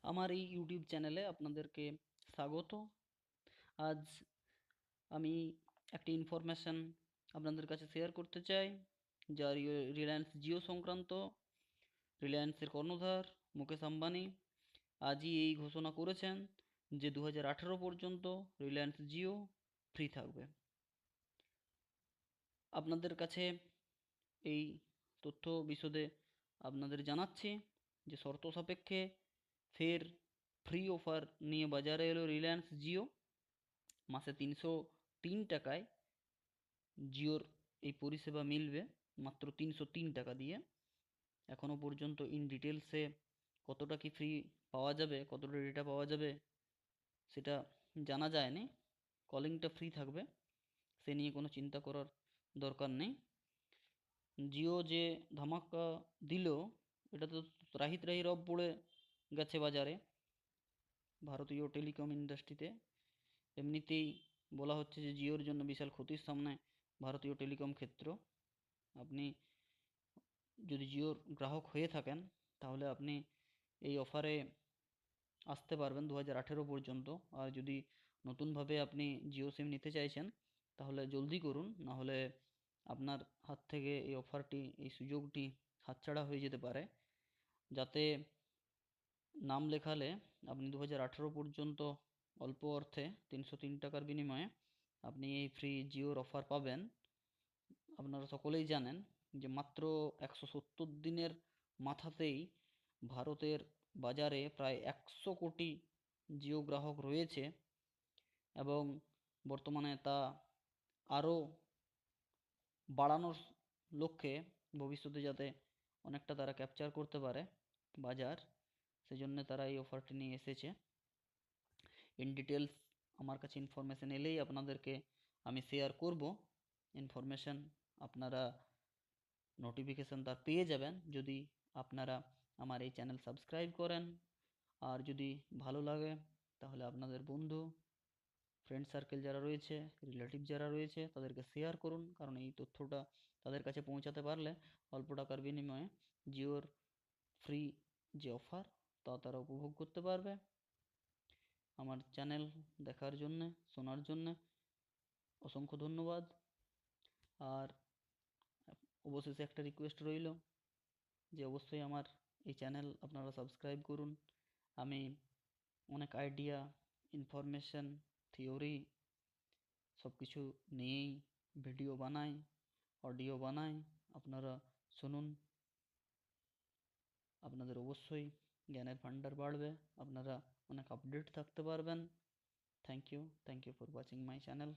আমার এই ইউটিউব চ্যানেলে আপনাদেরকে স্বাগত। আজ আমি একটি ইনফরমেশন আপনাদের কাছে শেয়ার করতে চাই, যা রিলায়েন্স জিও সংক্রান্ত। রিলায়েন্সের কর্ণধার মুকেশ আম্বানি আজই এই ঘোষণা করেছেন যে 2018 পর্যন্ত রিলায়েন্স জিও ফ্রি থাকবে। আপনাদের কাছে এই তথ্য বিশদে আপনাদের জানাচ্ছি যে শর্ত সাপেক্ষে ফের ফ্রি অফার নিয়ে বাজারে এলো রিলায়েন্স জিও। মাসে 303 টাকায় জিওর এই পরিষেবা মিলবে, মাত্র 303 টাকা দিয়ে। এখনও পর্যন্ত ইন ডিটেলসে কতটা কি ফ্রি পাওয়া যাবে, কতটা ডেটা পাওয়া যাবে সেটা জানা যায়নি। কলিংটা ফ্রি থাকবে, সে নিয়ে কোনো চিন্তা করার দরকার নেই। জিও যে ধামাকা দিল, এটা তো ত্রাহি ত্রাহি রব পড়ে গেছে বাজারে, ভারতীয় টেলিকম ইন্ডাস্ট্রিতে। এমনিতেই বলা হচ্ছে যে জিওর জন্য বিশাল ক্ষতির সামনে ভারতীয় টেলিকম ক্ষেত্র। আপনি যদি জিওর গ্রাহক হয়ে থাকেন তাহলে আপনি এই অফারে আসতে পারবেন 2018 পর্যন্ত। আর যদি নতুনভাবে আপনি জিও সিম নিতে চাইছেন তাহলে জলদি করুন, না হলে আপনার হাত থেকে এই অফারটি, এই সুযোগটি হাতছাড়া হয়ে যেতে পারে। যাতে নাম লেখালে আপনি 2018 পর্যন্ত অল্প অর্থে 303 টাকার বিনিময়ে আপনি এই ফ্রি জিওর অফার পাবেন। আপনারা সকলেই জানেন যে মাত্র 170 দিনের মাথাতেই ভারতের বাজারে প্রায় 100 কোটি জিও গ্রাহক রয়েছে, এবং বর্তমানে তা আরও বাড়ানোর লক্ষ্যে ভবিষ্যতে যাতে অনেকটা তারা ক্যাপচার করতে পারে বাজার, সেজন্য তারা এই অফারটি নিয়ে এসেছে। ইন ডিটেলস আমার কাছে ইনফরমেশন এলেই আপনাদেরকে আমি শেয়ার করব। ইনফরমেশন আপনারা নোটিফিকেশান তার পেয়ে যাবেন যদি আপনারা আমার এই চ্যানেল সাবস্ক্রাইব করেন। আর যদি ভালো লাগে তাহলে আপনাদের বন্ধু, ফ্রেন্ড সার্কেল যারা রয়েছে, রিলেটিভ যারা রয়েছে তাদেরকে শেয়ার করুন, কারণ এই তথ্যটা তাদের কাছে পৌঁছাতে পারলে অল্প টাকার বিনিময়ে জিওর ফ্রি যে অফার তা তারা উপভোগ করতে পারবে। আমার চ্যানেল দেখার জন্যে, শোনার জন্যে অসংখ্য ধন্যবাদ। আর অবশেষে একটা রিকোয়েস্ট রইল যে অবশ্যই আমার এই চ্যানেল আপনারা সাবস্ক্রাইব করুন। আমি অনেক আইডিয়া, ইনফরমেশন, থিওরি সব কিছু নিয়েই ভিডিও বানাই, অডিও বানাই। আপনারা শুনুন, আপনাদের অবশ্যই জ্ঞানের ভান্ডার বাড়বে, আপনারা অনেক আপডেট থাকতে পারবেন। Thank you for watching my channel.